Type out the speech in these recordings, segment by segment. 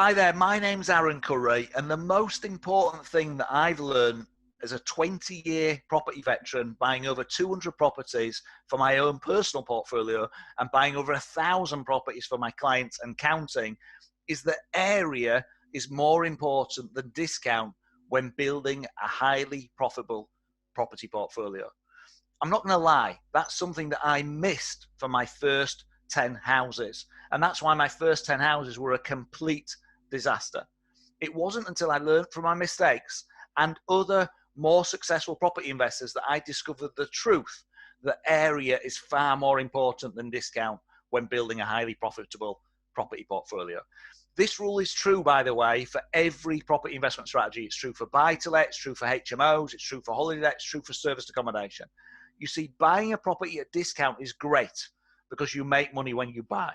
Hi there, my name's Aaron Curry, and the most important thing that I've learned as a 20-year property veteran, buying over 200 properties for my own personal portfolio and buying over 1,000 properties for my clients and counting, is that area is more important than discount when building a highly profitable property portfolio. I'm not going to lie, that's something that I missed for my first 10 houses. And that's why my first 10 houses were a complete disaster. It wasn't until I learned from my mistakes and other more successful property investors that I discovered the truth that area is far more important than discount when building a highly profitable property portfolio. This rule is true, by the way, for every property investment strategy. It's true for buy-to-let, it's true for HMOs, it's true for holiday let, it's true for serviced accommodation. You see, buying a property at discount is great because you make money when you buy.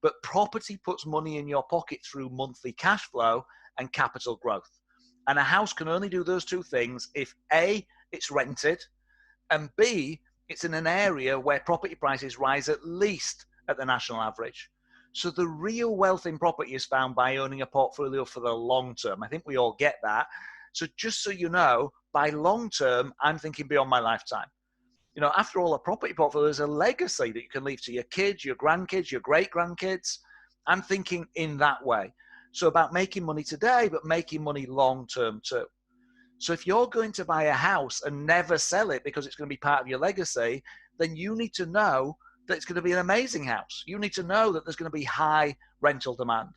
But property puts money in your pocket through monthly cash flow and capital growth. And a house can only do those two things if A, it's rented, and B, it's in an area where property prices rise at least at the national average. So the real wealth in property is found by owning a portfolio for the long term. I think we all get that. So just so you know, by long term, I'm thinking beyond my lifetime. You know, after all, a property portfolio is a legacy that you can leave to your kids, your grandkids, your great-grandkids. I'm thinking in that way. So about making money today, but making money long-term too. So if you're going to buy a house and never sell it because it's going to be part of your legacy, then you need to know that it's going to be an amazing house. You need to know that there's going to be high rental demand.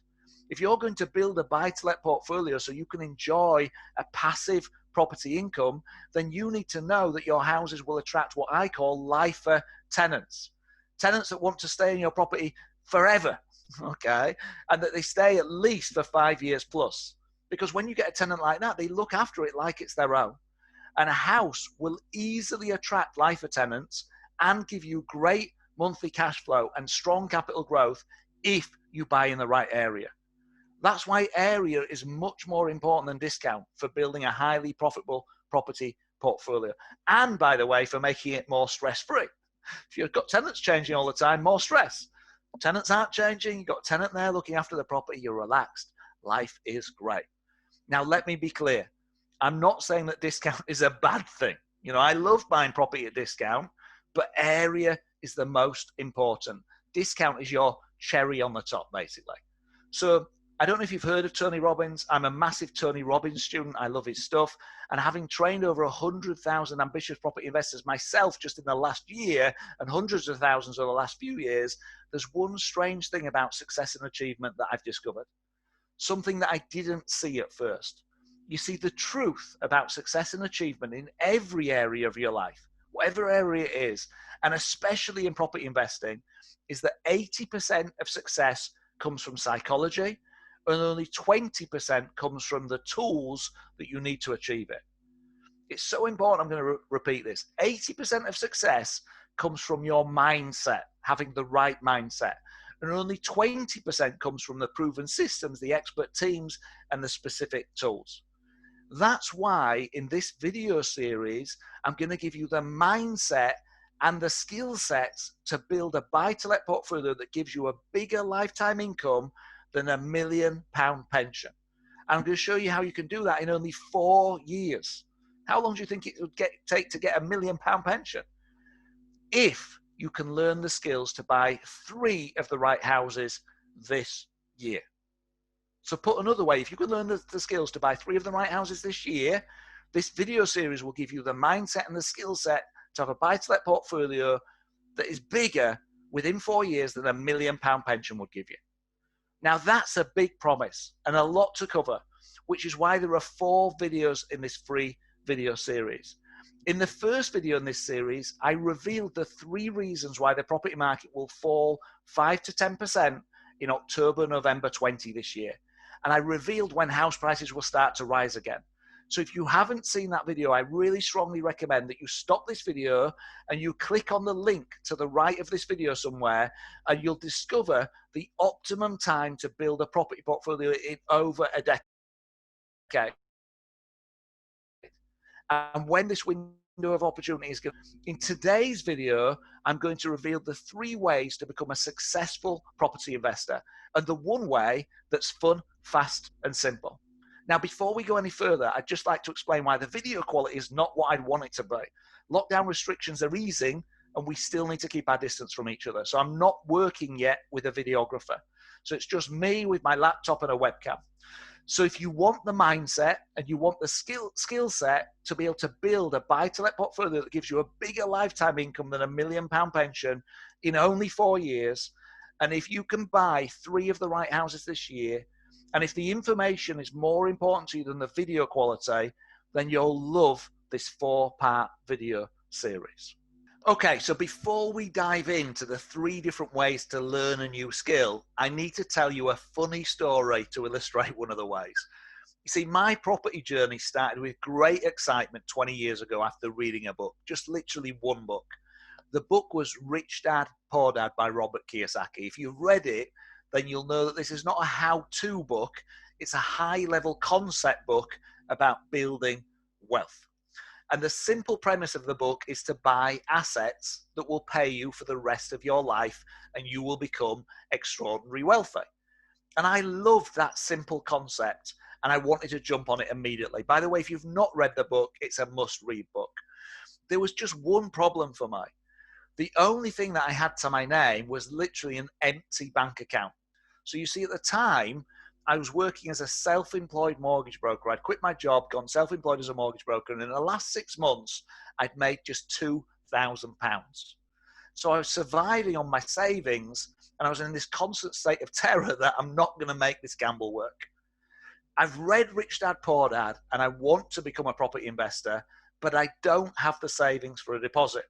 If you're going to build a buy-to-let portfolio so you can enjoy a passive property income, then you need to know that your houses will attract what I call lifer tenants. Tenants that want to stay in your property forever, okay? And that they stay at least for 5 years plus. Because when you get a tenant like that, they look after it like it's their own. And a house will easily attract lifer tenants and give you great monthly cash flow and strong capital growth if you buy in the right area. That's why area is much more important than discount for building a highly profitable property portfolio. And by the way, for making it more stress-free. If you've got tenants changing all the time, more stress. Tenants aren't changing, you've got a tenant there looking after the property, you're relaxed. Life is great. Now, let me be clear. I'm not saying that discount is a bad thing. You know, I love buying property at discount, but area is the most important. Discount is your cherry on the top, basically. So I don't know if you've heard of Tony Robbins. I'm a massive Tony Robbins student. I love his stuff. And having trained over 100,000 ambitious property investors myself just in the last year and hundreds of thousands over the last few years, there's one strange thing about success and achievement that I've discovered. Something that I didn't see at first. You see, the truth about success and achievement in every area of your life, whatever area it is, and especially in property investing, is that 80% of success comes from psychology, and only 20% comes from the tools that you need to achieve it. It's so important, I'm going to repeat this. 80% of success comes from your mindset, having the right mindset. And only 20% comes from the proven systems, the expert teams, and the specific tools. That's why in this video series, I'm going to give you the mindset and the skill sets to build a buy-to-let portfolio that gives you a bigger lifetime income than £1 million pension. And I'm going to show you how you can do that in only 4 years. How long do you think it would take to get £1 million pension? If you can learn the skills to buy 3 of the right houses this year. So put another way, if you can learn the skills to buy 3 of the right houses this year, this video series will give you the mindset and the skill set to have a buy-to-let portfolio that is bigger within 4 years than £1 million pension would give you. Now that's a big promise and a lot to cover, which is why there are 4 videos in this free video series. In the first video in this series, I revealed the 3 reasons why the property market will fall 5 to 10% in October, November 20 this year. And I revealed when house prices will start to rise again. So if you haven't seen that video, I really strongly recommend that you stop this video and you click on the link to the right of this video somewhere, and you'll discover the optimum time to build a property portfolio in over a decade. And when this window of opportunity is good. In today's video, I'm going to reveal the 3 ways to become a successful property investor, and the one way that's fun, fast, and simple. Now, before we go any further, I'd just like to explain why the video quality is not what I'd want it to be. Lockdown restrictions are easing, and we still need to keep our distance from each other. So I'm not working yet with a videographer. So it's just me with my laptop and a webcam. So if you want the mindset and you want the skill set to be able to build a buy-to-let portfolio that gives you a bigger lifetime income than £1 million pension in only 4 years, and if you can buy 3 of the right houses this year, and if the information is more important to you than the video quality, then you'll love this 4-part video series. Okay, so before we dive into the 3 different ways to learn a new skill, I need to tell you a funny story to illustrate one of the ways. You see, my property journey started with great excitement 20 years ago after reading a book, just literally one book. The book was Rich Dad, Poor Dad by Robert Kiyosaki. If you've read it, then you'll know that this is not a how-to book. It's a high-level concept book about building wealth. And the simple premise of the book is to buy assets that will pay you for the rest of your life, and you will become extraordinarily wealthy. And I loved that simple concept, and I wanted to jump on it immediately. By the way, if you've not read the book, it's a must-read book. There was just one problem for me. The only thing that I had to my name was literally an empty bank account. So you see, at the time, I was working as a self-employed mortgage broker. I'd quit my job, gone self-employed as a mortgage broker, and in the last 6 months, I'd made just £2,000. So I was surviving on my savings, and I was in this constant state of terror that I'm not going to make this gamble work. I've read Rich Dad, Poor Dad, and I want to become a property investor, but I don't have the savings for a deposit.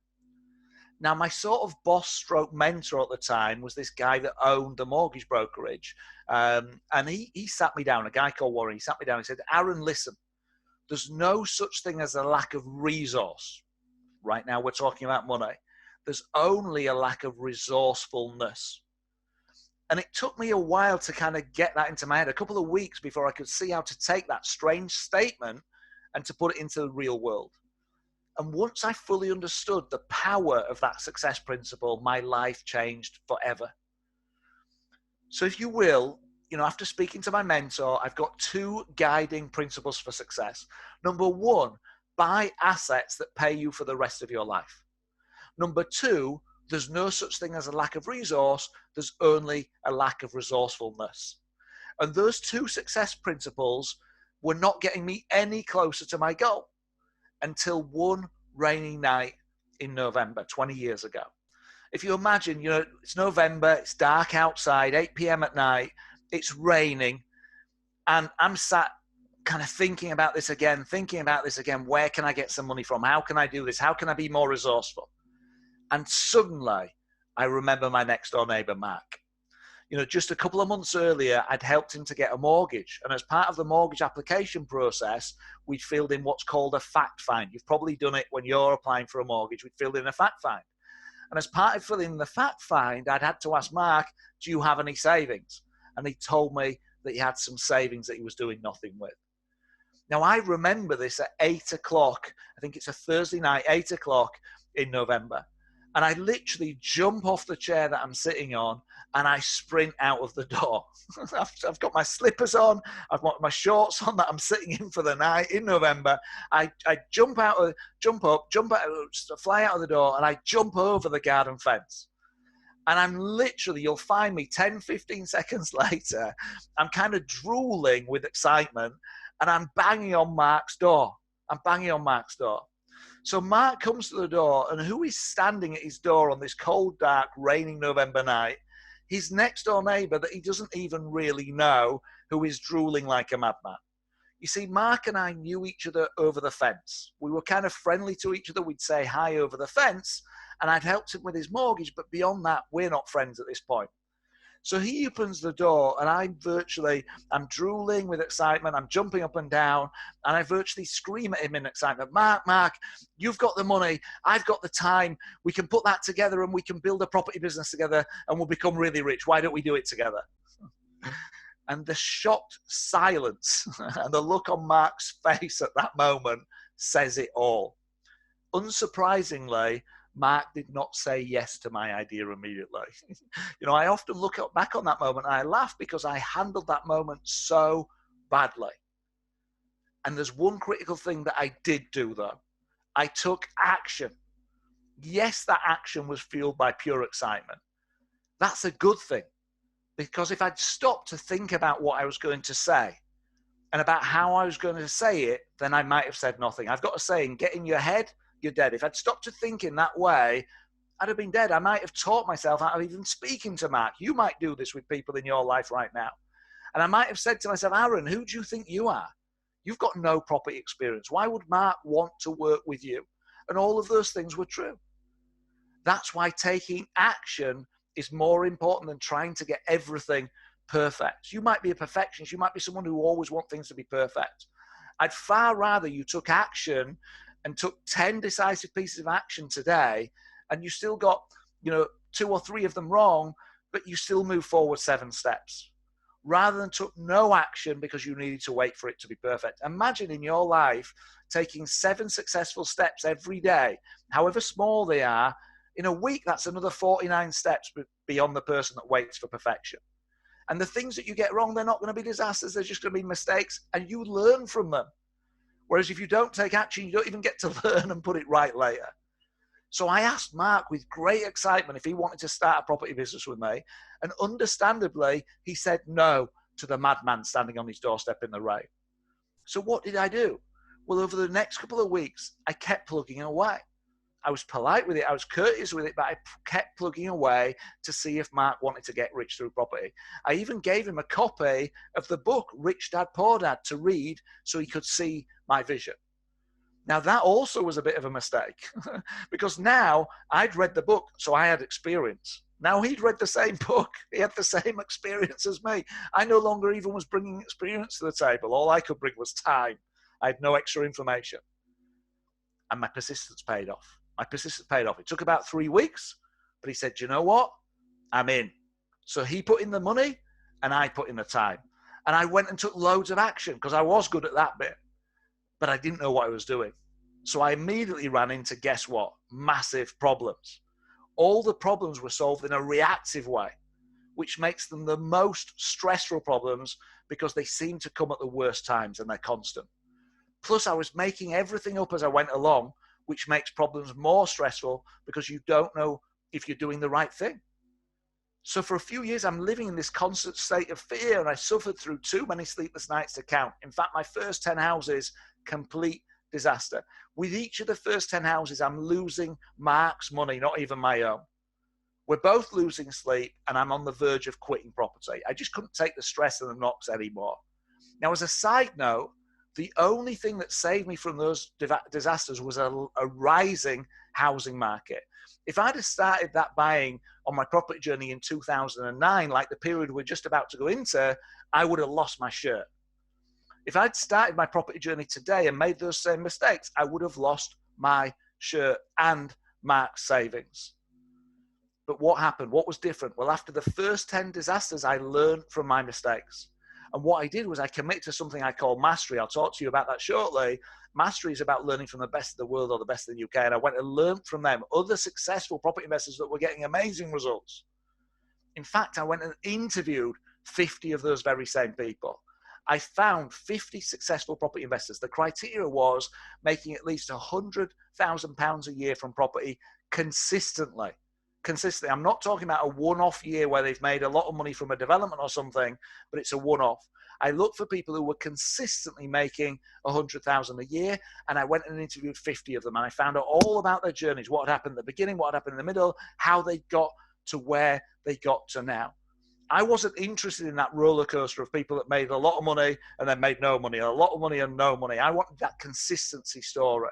Now, my sort of boss stroke mentor at the time was this guy that owned the mortgage brokerage. And he sat me down, a guy called Warren. He sat me down and said, Aaron, listen, there's no such thing as a lack of resource. Right now, we're talking about money. There's only a lack of resourcefulness. And it took me a while to kind of get that into my head, a couple of weeks before I could see how to take that strange statement and to put it into the real world. And once I fully understood the power of that success principle, my life changed forever. So if you will, after speaking to my mentor, I've got 2 guiding principles for success. Number 1, buy assets that pay you for the rest of your life. Number 2, there's no such thing as a lack of resource. There's only a lack of resourcefulness. And those 2 success principles were not getting me any closer to my goal until one rainy night in November, 20 years ago. If you imagine, it's November, it's dark outside, 8 p.m. at night, it's raining, and I'm sat kind of thinking about this again, where can I get some money from? How can I do this? How can I be more resourceful? And suddenly, I remember my next door neighbor, Mark. Just a couple of months earlier, I'd helped him to get a mortgage. And as part of the mortgage application process, we'd filled in what's called a fact find. You've probably done it when you're applying for a mortgage. We'd filled in a fact find. And as part of filling in the fact find, I'd had to ask Mark, do you have any savings? And he told me that he had some savings that he was doing nothing with. Now, I remember this at 8 o'clock. I think it's a Thursday night, 8 o'clock in November. And I literally jump off the chair that I'm sitting on and I sprint out of the door. I've got my slippers on. I've got my shorts on that I'm sitting in for the night in November. I jump up, fly out of the door, and I jump over the garden fence. And I'm literally, you'll find me 10, 15 seconds later, I'm kind of drooling with excitement, and I'm banging on Mark's door. So Mark comes to the door, and who is standing at his door on this cold, dark, raining November night? His next door neighbor that he doesn't even really know, who is drooling like a madman. You see, Mark and I knew each other over the fence. We were kind of friendly to each other. We'd say hi over the fence, and I'd helped him with his mortgage, but beyond that, we're not friends at this point. So he opens the door, and I'm drooling with excitement. I'm jumping up and down, and I virtually scream at him in excitement. Mark, you've got the money. I've got the time. We can put that together, and we can build a property business together, and we'll become really rich. Why don't we do it together? And the shocked silence and the look on Mark's face at that moment says it all. Unsurprisingly, Mark did not say yes to my idea immediately. I often look back on that moment and I laugh because I handled that moment so badly. And there's one critical thing that I did do, though. I took action. Yes, that action was fueled by pure excitement. That's a good thing, because if I'd stopped to think about what I was going to say and about how I was going to say it, then I might have said nothing. I've got a saying, get in your head, you're dead. If I'd stopped to think in that way, I'd have been dead. I might have taught myself out of even speaking to Mark. You might do this with people in your life right now. And I might have said to myself, Aaron, who do you think you are? You've got no property experience. Why would Mark want to work with you? And all of those things were true. That's why taking action is more important than trying to get everything perfect. You might be a perfectionist. You might be someone who always wants things to be perfect. I'd far rather you took action and took 10 decisive pieces of action today, and you still got, 2 or 3 of them wrong, but you still move forward 7 steps, rather than took no action because you needed to wait for it to be perfect. Imagine in your life taking 7 successful steps every day, however small they are. In a week, that's another 49 steps beyond the person that waits for perfection. And the things that you get wrong, they're not going to be disasters. They're just going to be mistakes, and you learn from them. Whereas if you don't take action, you don't even get to learn and put it right later. So I asked Mark with great excitement if he wanted to start a property business with me. And understandably, he said no to the madman standing on his doorstep in the rain. So what did I do? Well, over the next couple of weeks, I kept plugging away. I was polite with it, I was courteous with it, but I kept plugging away to see if Mark wanted to get rich through property. I even gave him a copy of the book, Rich Dad, Poor Dad, to read so he could see my vision. Now, that also was a bit of a mistake because now I'd read the book, so I had experience. Now he'd read the same book. He had the same experience as me. I no longer even was bringing experience to the table. All I could bring was time. I had no extra information. And my persistence paid off. It took about 3 weeks, but he said, you know what? I'm in. So he put in the money and I put in the time. And I went and took loads of action because I was good at that bit, but I didn't know what I was doing. So I immediately ran into, guess what? Massive problems. All the problems were solved in a reactive way, which makes them the most stressful problems because they seem to come at the worst times and they're constant. Plus, I was making everything up as I went along, which makes problems more stressful because you don't know if you're doing the right thing. So for a few years, I'm living in this constant state of fear, and I suffered through too many sleepless nights to count. In fact, my first 10 houses, complete disaster. With each of the first 10 houses, I'm losing Mark's money, not even my own. We're both losing sleep, and I'm on the verge of quitting property. I just couldn't take the stress and the knocks anymore. Now, as a side note, the only thing that saved me from those disasters was a rising housing market. If I'd have started that buying on my property journey in 2009, like the period we're just about to go into, I would have lost my shirt. If I'd started my property journey today and made those same mistakes, I would have lost my shirt and Mark's savings. But what happened? What was different? Well, after the first 10 disasters, I learned from my mistakes. And what I did was I committed to something I call mastery. I'll talk to you about that shortly. Mastery is about learning from the best of the world or the best in the UK. And I went and learned from them, other successful property investors that were getting amazing results. In fact, I went and interviewed 50 of those very same people. I found 50 successful property investors. The criteria was making at least £100,000 a year from property consistently. I'm not talking about a one-off year where they've made a lot of money from a development or something, but it's a one-off. I looked for people who were consistently making 100,000 a year, and I went and interviewed 50 of them, and I found out all about their journeys, what had happened at the beginning, what had happened in the middle, how they got to where they got to now. I wasn't interested in that roller coaster of people that made a lot of money and then made no money, a lot of money and no money. I wanted that consistency story.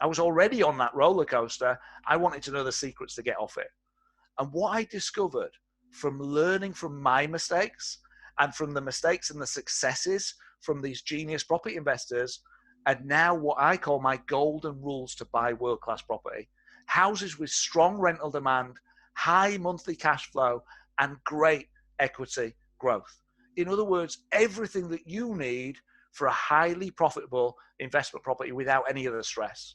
I was already on that roller coaster. I wanted to know the secrets to get off it. And what I discovered from learning from my mistakes and from the mistakes and the successes from these genius property investors, and now what I call my golden rules to buy world-class property: houses with strong rental demand, high monthly cash flow, and great equity growth. In other words, everything that you need for a highly profitable investment property without any of the stress.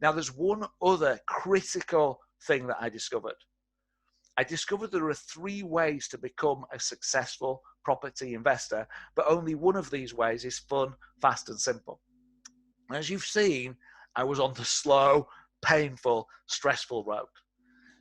Now, there's one other critical thing that I discovered. I discovered there are 3 ways to become a successful property investor, but only one of these ways is fun, fast, and simple. As you've seen, I was on the slow, painful, stressful road.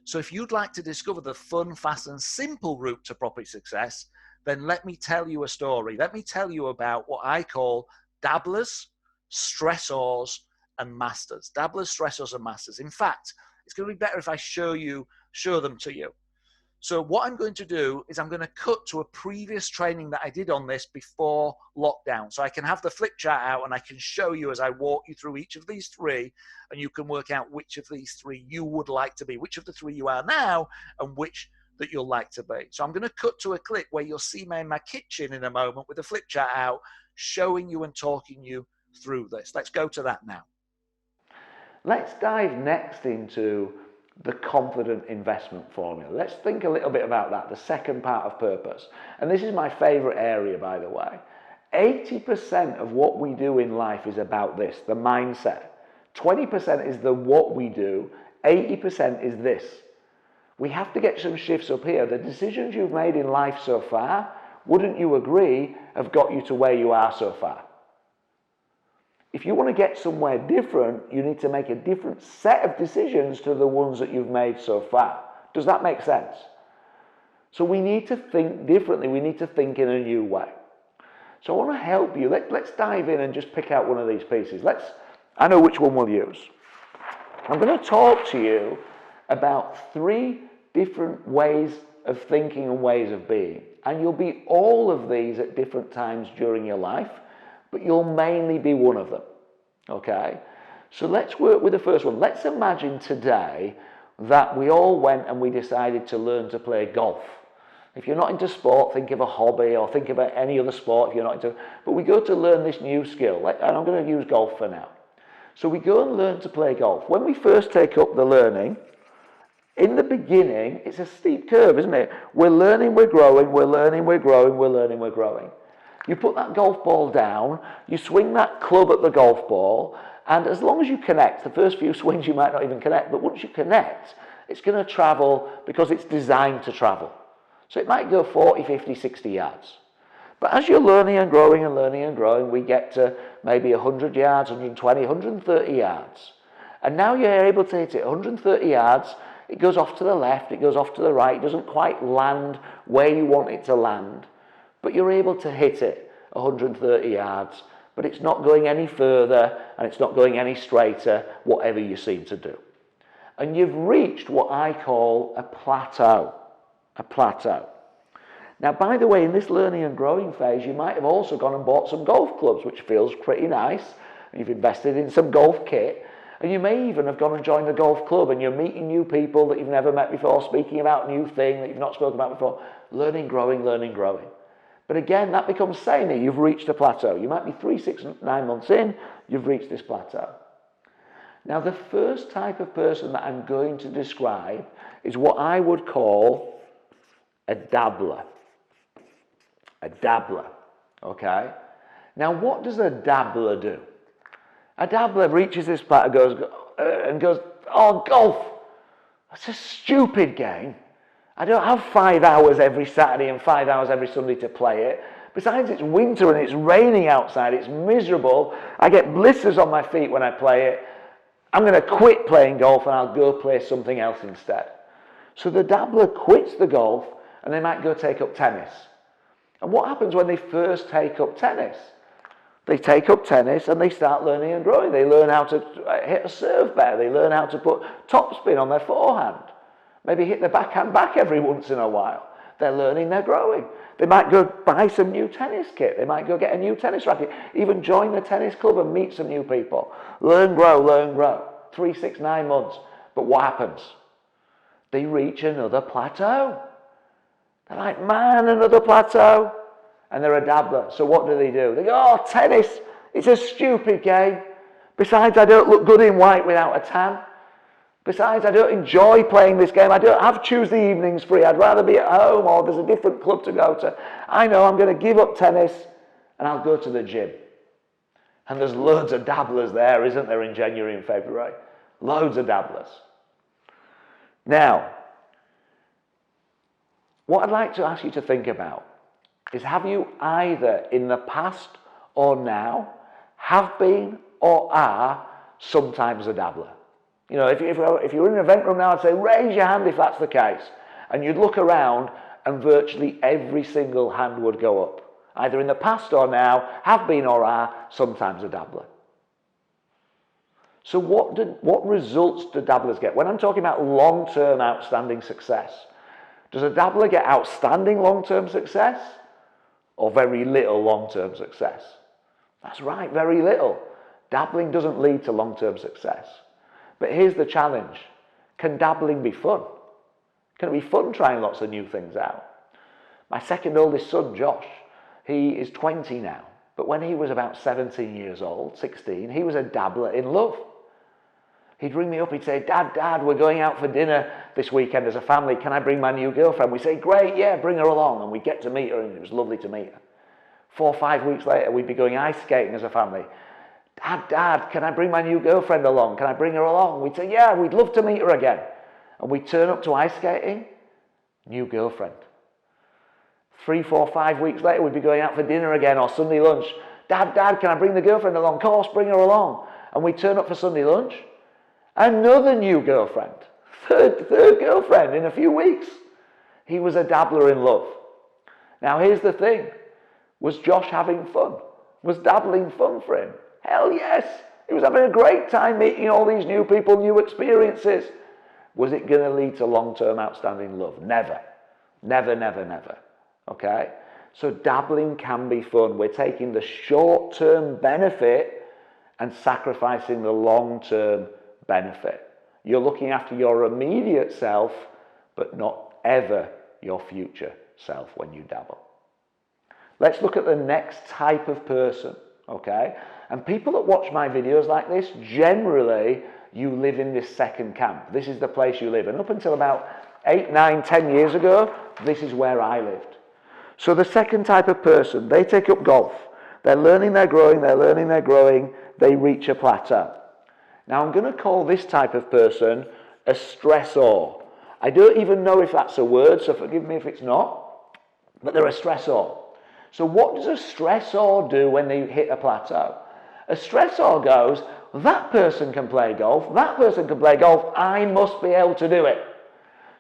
So if you'd like to discover the fun, fast, and simple route to property success, then let me tell you a story. Let me tell you about what I call dabblers, stressors, and masters. Dabblers, stressors, and masters. In fact, it's going to be better if I show them to you. So what I'm going to do is I'm going to cut to a previous training that I did on this before lockdown. So I can have the flip chart out and I can show you as I walk you through each of these 3, and you can work out which of these 3 you would like to be, which of the 3 you are now, and which that you'll like to be. So I'm going to cut to a clip where you'll see me in my kitchen in a moment with the flip chart out, showing you and talking you through this. Let's go to that now. Let's dive next into the confident investment formula. Let's think a little bit about that, the second part of purpose. And this is my favorite area, by the way. 80% of what we do in life is about this, the mindset. 20% is the what we do, 80% is this. We have to get some shifts up here. The decisions you've made in life so far, wouldn't you agree, have got you to where you are so far? If you want to get somewhere different, you need to make a different set of decisions to the ones that you've made so far. Does that make sense? So we need to think differently. We need to think in a new way. So I want to help you. Let's dive in and just pick out one of these pieces. I know which one we'll use. I'm going to talk to you about 3 different ways of thinking and ways of being. And you'll be all of these at different times during your life, but you'll mainly be one of them, okay? So let's work with the first one. Let's imagine today that we all went and we decided to learn to play golf. If you're not into sport, think of a hobby or think about any other sport if you're not into, but we go to learn this new skill, and I'm going to use golf for now. So we go and learn to play golf. When we first take up the learning, in the beginning, it's a steep curve, isn't it? We're learning, we're growing, we're learning, we're growing, we're learning, we're growing. You put that golf ball down, you swing that club at the golf ball, and as long as you connect, the first few swings you might not even connect, but once you connect, it's going to travel because it's designed to travel. So it might go 40, 50, 60 yards. But as you're learning and growing, we get to maybe 100 yards, 120, 130 yards. And now you're able to hit it 130 yards, it goes off to the left, it goes off to the right, it doesn't quite land where you want it to land. But you're able to hit it 130 yards, but it's not going any further and it's not going any straighter, whatever you seem to do. And you've reached what I call a plateau. A plateau. Now, by the way, in this learning and growing phase, you might have also gone and bought some golf clubs, which feels pretty nice. You've invested in some golf kit. And you may even have gone and joined a golf club and you're meeting new people that you've never met before, speaking about new things that you've not spoken about before. Learning, growing. But again, that becomes samey. You've reached a plateau. You might be 3, 6, 9 months in, you've reached this plateau. Now, the first type of person that I'm going to describe is what I would call a dabbler. A dabbler, okay? Now, what does a dabbler do? A dabbler reaches this plateau and goes, oh, golf, that's a stupid game. I don't have 5 hours every Saturday and 5 hours every Sunday to play it. Besides, it's winter and it's raining outside, it's miserable. I get blisters on my feet when I play it. I'm going to quit playing golf and I'll go play something else instead. So the dabbler quits the golf and they might go take up tennis. And what happens when they first take up tennis? They take up tennis and they start learning and growing. They learn how to hit a serve better. They learn how to put topspin on their forehand. Maybe hit the backhand back every once in a while. They're learning, they're growing. They might go buy some new tennis kit. They might go get a new tennis racket. Even join the tennis club and meet some new people. Learn, grow. 3, 6, 9 months. But what happens? They reach another plateau. They're like, man, another plateau. And they're a dabbler. So what do? They go, oh, tennis, it's a stupid game. Besides, I don't look good in white without a tan. Besides, I don't enjoy playing this game. I don't have Tuesday evenings free. I'd rather be at home or there's a different club to go to. I know I'm going to give up tennis and I'll go to the gym. And there's loads of dabblers there, isn't there, in January and February? Loads of dabblers. Now, what I'd like to ask you to think about is, have you either in the past or now have been or are sometimes a dabbler? You know, if you were in an event room now, I'd say raise your hand if that's the case. And you'd look around and virtually every single hand would go up. Either in the past or now, have been or are sometimes a dabbler. So what results do dabblers get? When I'm talking about long-term outstanding success, does a dabbler get outstanding long-term success or very little long-term success? That's right, very little. Dabbling doesn't lead to long-term success. But here's the challenge. Can dabbling be fun? Can it be fun trying lots of new things out? My second oldest son, Josh, he is 20 now. But when he was about 17 years old, 16, he was a dabbler in love. He'd ring me up, he'd say, Dad, we're going out for dinner this weekend as a family. Can I bring my new girlfriend? We say, great, yeah, bring her along. And we'd get to meet her, and it was lovely to meet her. 4 or 5 weeks later, we'd be going ice skating as a family. Dad, can I bring my new girlfriend along? Can I bring her along? We'd say, yeah, we'd love to meet her again. And we'd turn up to ice skating, new girlfriend. 3, 4, 5 weeks later, we'd be going out for dinner again or Sunday lunch. Dad, can I bring the girlfriend along? Of course, bring her along. And we'd turn up for Sunday lunch. Another new girlfriend. Third girlfriend in a few weeks. He was a dabbler in love. Now, here's the thing. Was Josh having fun? Was dabbling fun for him? Hell yes. He was having a great time meeting all these new people, new experiences. Was it going to lead to long-term outstanding love? Never. Never, never, never. Okay? So dabbling can be fun. We're taking the short-term benefit and sacrificing the long-term benefit. You're looking after your immediate self, but not ever your future self when you dabble. Let's look at the next type of person, okay? And people that watch my videos like this, generally, you live in this second camp. This is the place you live. And up until about 8, 9, 10 years ago, this is where I lived. So the second type of person, they take up golf. They're learning, they're growing, they're learning, they're growing. They reach a plateau. Now, I'm going to call this type of person a stressor. I don't even know if that's a word, so forgive me if it's not, but they're a stressor. So what does a stressor do when they hit a plateau? A stressor goes, that person can play golf, that person can play golf, I must be able to do it.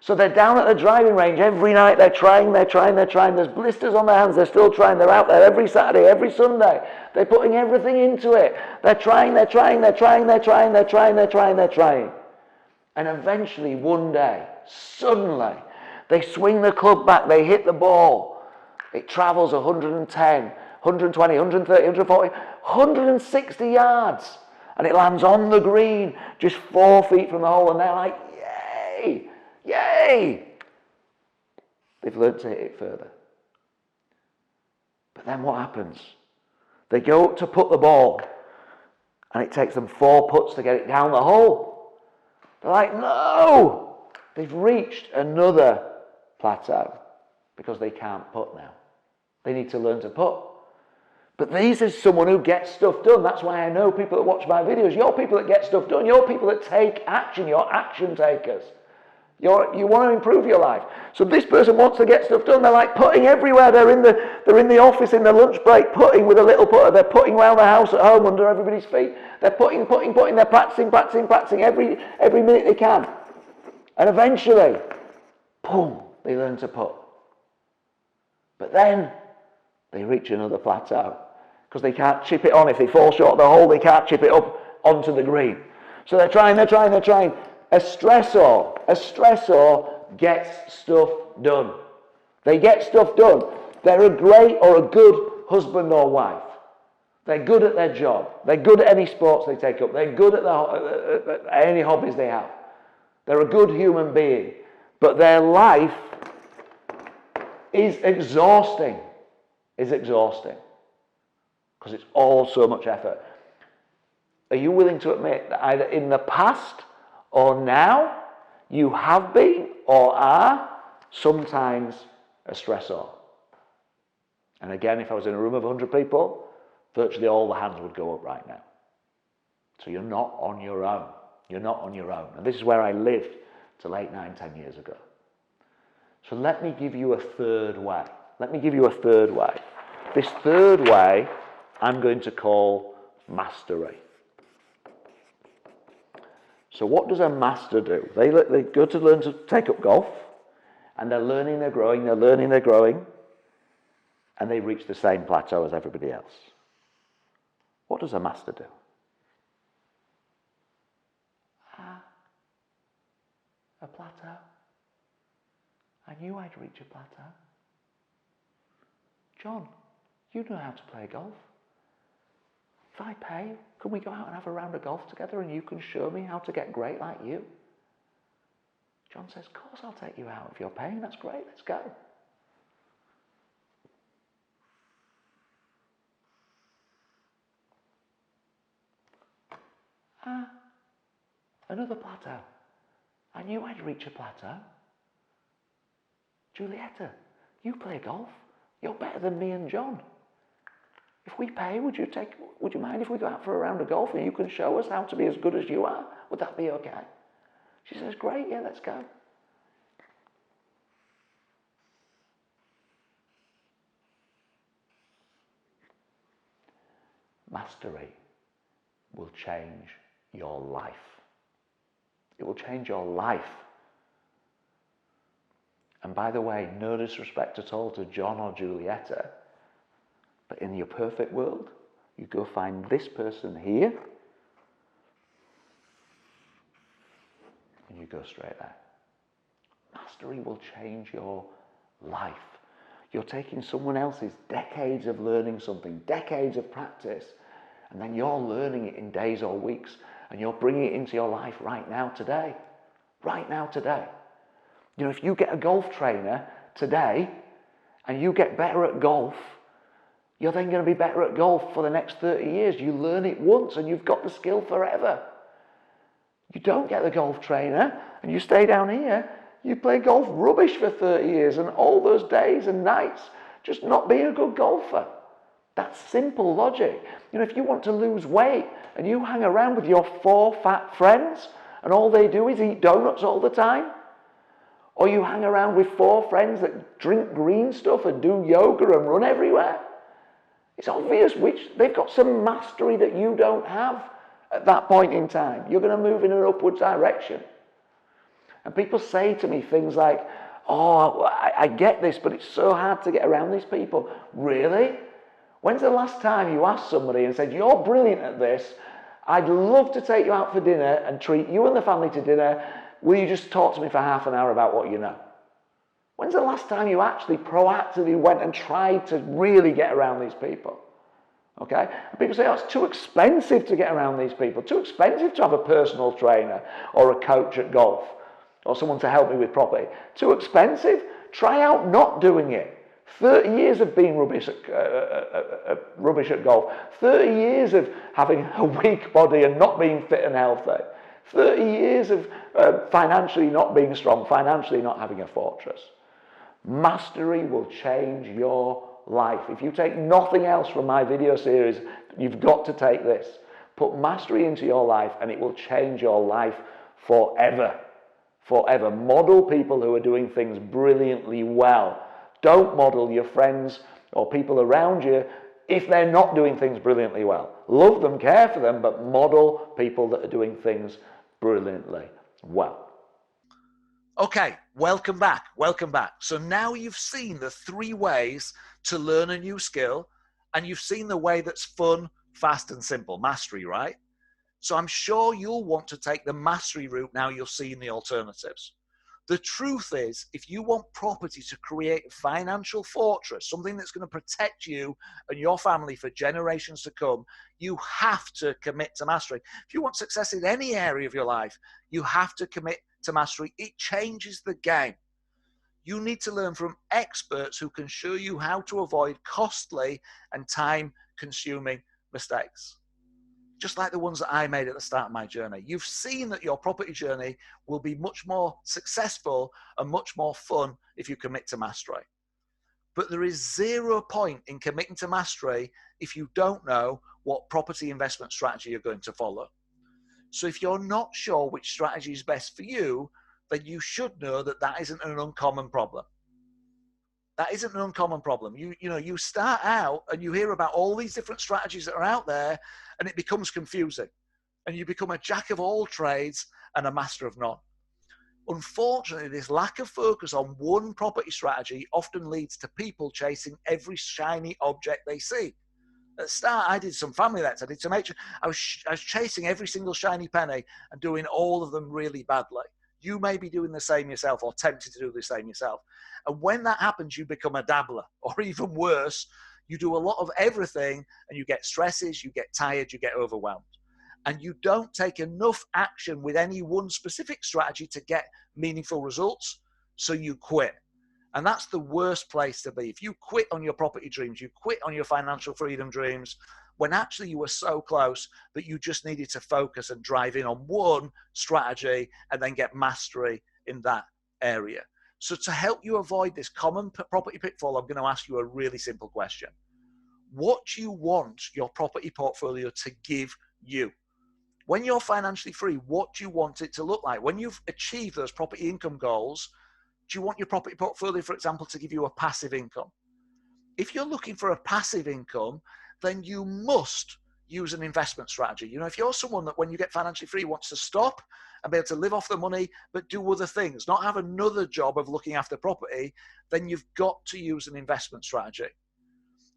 So they're down at the driving range every night, they're trying, there's blisters on their hands, they're still trying, they're out there every Saturday, every Sunday, they're putting everything into it, they're trying. And eventually, one day, suddenly, they swing the club back, they hit the ball, it travels 110, 120, 130, 140, 160 yards, and it lands on the green, just 4 feet from the hole, and they're like, yay! Yay! They've learned to hit it further. But then what happens? They go up to put the ball, and it takes them 4 putts to get it down the hole. They're like, no! They've reached another plateau because they can't putt now. They need to learn to putt. But this is someone who gets stuff done. That's why I know people that watch my videos. You're people that get stuff done. You're people that take action. You're action takers. You want to improve your life. So this person wants to get stuff done. They're like putting everywhere. They're in the office in the lunch break, putting with a little putter. They're putting around the house at home under everybody's feet. They're putting. They're practicing every minute they can. And eventually, boom, they learn to putt. But then they reach another plateau because they can't chip it on. If they fall short of the hole, they can't chip it up onto the green. So they're trying. A stressor gets stuff done. They get stuff done. They're a great or a good husband or wife. They're good at their job. They're good at any sports they take up. They're good at any hobbies they have. They're a good human being. But their life is exhausting. Because it's all so much effort. Are you willing to admit that either in the past or now, you have been or are sometimes a stressor? And again, if I was in a room of 100 people, virtually all the hands would go up right now. So you're not on your own. You're not on your own. And this is where I lived till 8, 9, 10 years ago. So let me give you a third way. Let me give you a third way. This third way I'm going to call mastery. So what does a master do? They go to learn to take up golf, and they're learning, they're growing, they're learning, they're growing, and they reach the same plateau as everybody else. What does a master do? A plateau. I knew I'd reach a plateau. John, you know how to play golf. If I pay, can we go out and have a round of golf together and you can show me how to get great like you? John says, of course I'll take you out. If you're paying, that's great, let's go. Another plateau. I knew I'd reach a plateau. Julietta, you play golf. You're better than me and John. If we pay, would you mind if we go out for a round of golf and you can show us how to be as good as you are? Would that be okay? She says, great, yeah, let's go. Mastery will change your life. It will change your life. And by the way, no disrespect at all to John or Julietta, but in your perfect world, you go find this person here, and you go straight there. Mastery will change your life. You're taking someone else's decades of learning something, decades of practice, and then you're learning it in days or weeks, and you're bringing it into your life right now, today. Right now, today. You know, if you get a golf trainer today, and you get better at golf, you're then going to be better at golf for the next 30 years. You learn it once, and you've got the skill forever. You don't get the golf trainer, and you stay down here, you play golf rubbish for 30 years, and all those days and nights just not being a good golfer. That's simple logic. You know, if you want to lose weight and you hang around with your 4 fat friends and all they do is eat donuts all the time, or you hang around with 4 friends that drink green stuff and do yoga and run everywhere, it's obvious they've got some mastery that you don't have at that point in time. You're going to move in an upward direction. And people say to me things like, oh, I get this, but it's so hard to get around these people. Really? When's the last time you asked somebody and said, you're brilliant at this, I'd love to take you out for dinner and treat you and the family to dinner, will you just talk to me for half an hour about what you know? When's the last time you actually proactively went and tried to really get around these people? Okay? And people say, oh, it's too expensive to get around these people, too expensive to have a personal trainer or a coach at golf or someone to help me with property. Too expensive? Try out not doing it. 30 years of being rubbish at golf. 30 years of having a weak body and not being fit and healthy. 30 years of financially not being strong, financially not having a fortress. Mastery will change your life. If you take nothing else from my video series, you've got to take this. Put mastery into your life and it will change your life forever. Forever. Model people who are doing things brilliantly well. Don't model your friends or people around you if they're not doing things brilliantly well. Love them, care for them, but model people that are doing things brilliantly well. Okay, welcome back. Welcome back. So now you've seen the 3 ways to learn a new skill, and you've seen the way that's fun, fast, and simple. Mastery, right? So I'm sure you'll want to take the mastery route now you're seeing the alternatives. The truth is, if you want property to create a financial fortress, something that's going to protect you and your family for generations to come, you have to commit to mastery. If you want success in any area of your life, you have to commit to mastery. It changes the game. You need to learn from experts who can show you how to avoid costly and time-consuming mistakes. Just like the ones that I made at the start of my journey. You've seen that your property journey will be much more successful and much more fun if you commit to mastery. But there is 0 point in committing to mastery if you don't know what property investment strategy you're going to follow. So if you're not sure which strategy is best for you, then you should know that that isn't an uncommon problem. That isn't an uncommon problem. You start out and you hear about all these different strategies that are out there, and it becomes confusing. And you become a jack of all trades and a master of none. Unfortunately, this lack of focus on one property strategy often leads to people chasing every shiny object they see. At the start, I did some family lets. I did some I was chasing every single shiny penny and doing all of them really badly. You may be doing the same yourself or tempted to do the same yourself. And when that happens, you become a dabbler, or even worse, you do a lot of everything and you get stresses, you get tired, you get overwhelmed. And you don't take enough action with any one specific strategy to get meaningful results, so you quit. And that's the worst place to be. If you quit on your property dreams, you quit on your financial freedom dreams, when actually you were so close that you just needed to focus and drive in on one strategy and then get mastery in that area. So to help you avoid this common property pitfall, I'm going to ask you a really simple question. What do you want your property portfolio to give you? When you're financially free, what do you want it to look like? When you've achieved those property income goals, do you want your property portfolio, for example, to give you a passive income? If you're looking for a passive income, then you must use an investment strategy. If you're someone that when you get financially free wants to stop and be able to live off the money, but do other things, not have another job of looking after property, then you've got to use an investment strategy.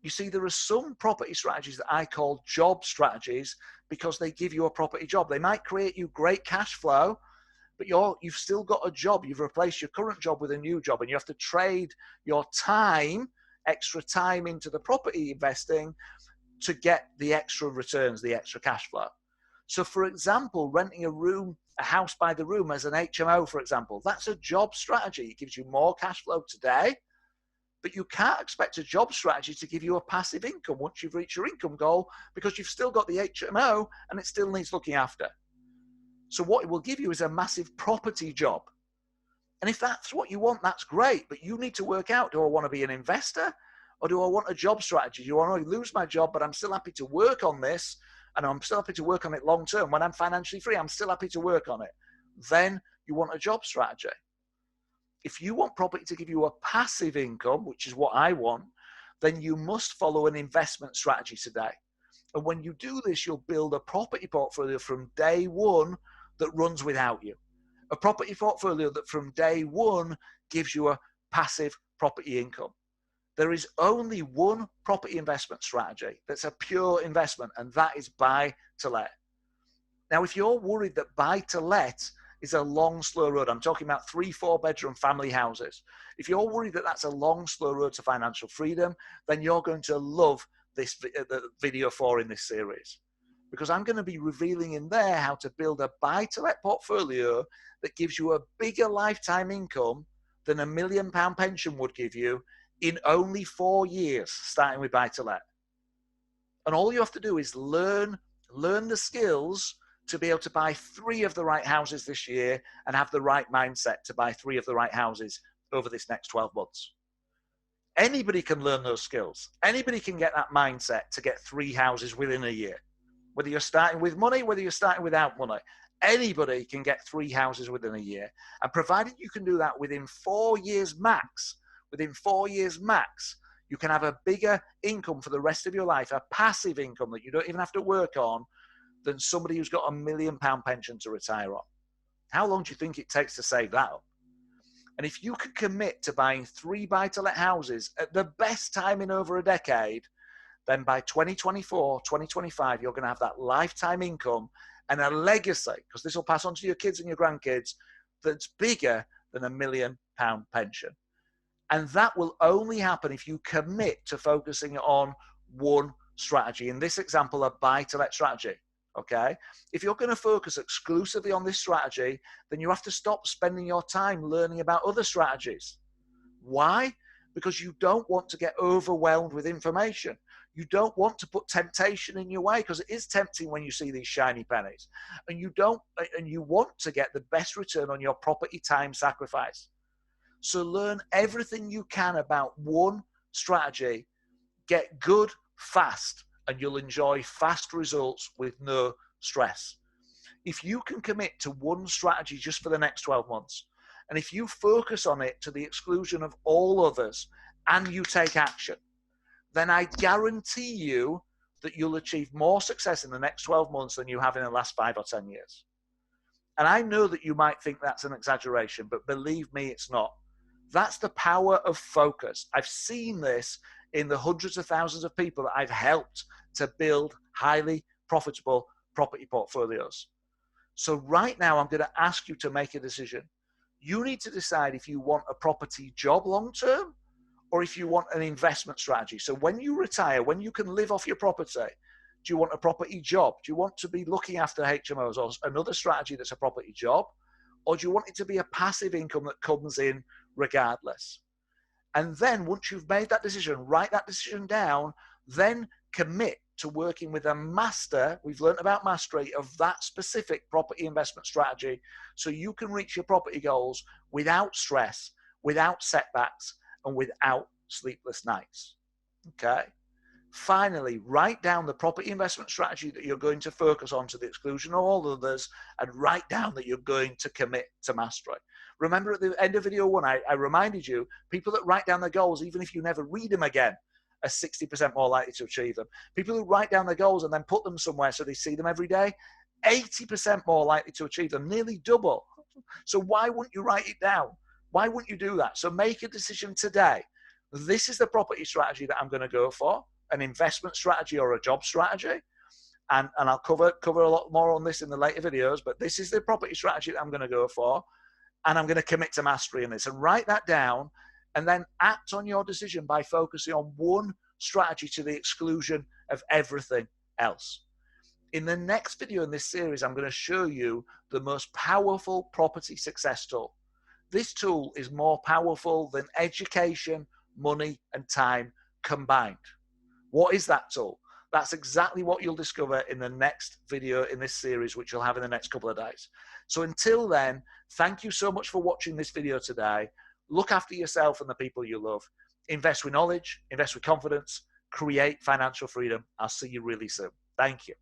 You see, there are some property strategies that I call job strategies because they give you a property job. They might create you great cash flow, but you've still got a job. You've replaced your current job with a new job, and you have to trade your time, extra time into the property investing to get the extra returns, the extra cash flow. So for example, renting a house by the room as an HMO, for example, that's a job strategy. It gives you more cash flow today, but you can't expect a job strategy to give you a passive income once you've reached your income goal, because you've still got the HMO and it still needs looking after. So what it will give you is a massive property job. And if that's what you want, that's great. But you need to work out, do I want to be an investor or do I want a job strategy? Do I want to lose my job, but I'm still happy to work on this and I'm still happy to work on it long term. When I'm financially free, I'm still happy to work on it. Then you want a job strategy. If you want property to give you a passive income, which is what I want, then you must follow an investment strategy today. And when you do this, you'll build a property portfolio from day one that runs without you. A property portfolio that from day one gives you a passive property income. There is only one property investment strategy that's a pure investment, and that is buy to let. Now, if you're worried that buy to let is a long, slow road, I'm talking about 3-4 bedroom family houses. If you're worried that that's a long, slow road to financial freedom, then you're going to love this video 4 in this series, because I'm going to be revealing in there how to build a buy-to-let portfolio that gives you a bigger lifetime income than £1 million pension would give you in only 4 years, starting with buy-to-let. And all you have to do is learn the skills to be able to buy 3 of the right houses this year and have the right mindset to buy 3 of the right houses over this next 12 months. Anybody can learn those skills. Anybody can get that mindset to get 3 houses within a year. Whether you're starting with money, whether you're starting without money, anybody can get 3 houses within a year. And provided you can do that within 4 years max, you can have a bigger income for the rest of your life, a passive income that you don't even have to work on, than somebody who's got £1 million pension to retire on. How long do you think it takes to save that up? And if you can commit to buying 3 buy-to-let houses at the best time in over a decade, then by 2024, 2025, you're going to have that lifetime income and a legacy, because this will pass on to your kids and your grandkids, that's bigger than £1 million pension. And that will only happen if you commit to focusing on one strategy. In this example, a buy-to-let strategy. Okay, if you're going to focus exclusively on this strategy, then you have to stop spending your time learning about other strategies. Why? Because you don't want to get overwhelmed with information. You don't want to put temptation in your way, because it is tempting when you see these shiny pennies. And you want to get the best return on your property time sacrifice. So learn everything you can about one strategy, get good fast, and you'll enjoy fast results with no stress. If you can commit to one strategy just for the next 12 months, and if you focus on it to the exclusion of all others, and you take action, then I guarantee you that you'll achieve more success in the next 12 months than you have in the last 5 or 10 years. And I know that you might think that's an exaggeration, but believe me, it's not. That's the power of focus. I've seen this in the hundreds of thousands of people that I've helped to build highly profitable property portfolios. So right now, I'm going to ask you to make a decision. You need to decide if you want a property job long-term or if you want an investment strategy. So when you retire, when you can live off your property, do you want a property job? Do you want to be looking after HMOs or another strategy that's a property job? Or do you want it to be a passive income that comes in regardless? And then once you've made that decision, write that decision down, then commit to working with a master. We've learned about mastery of that specific property investment strategy so you can reach your property goals without stress, without setbacks, and without sleepless nights. Okay. Finally, write down the property investment strategy that you're going to focus on to the exclusion of all others, and write down that you're going to commit to mastery. Remember at the end of video 1, I reminded you, people that write down their goals, even if you never read them again, are 60% more likely to achieve them. People who write down their goals and then put them somewhere so they see them every day, 80% more likely to achieve them, nearly double. So why wouldn't you write it down? Why wouldn't you do that? So make a decision today. This is the property strategy that I'm going to go for, an investment strategy or a job strategy. And I'll cover a lot more on this in the later videos, but this is the property strategy that I'm going to go for. And I'm going to commit to mastery in this, and write that down, and then act on your decision by focusing on one strategy to the exclusion of everything else. In the next video in this series, I'm going to show you the most powerful property success tool. This tool is more powerful than education, money, and time combined. What is that tool? That's exactly what you'll discover in the next video in this series, which you'll have in the next couple of days. So until then, thank you so much for watching this video today. Look after yourself and the people you love. Invest with knowledge, invest with confidence, create financial freedom. I'll see you really soon. Thank you.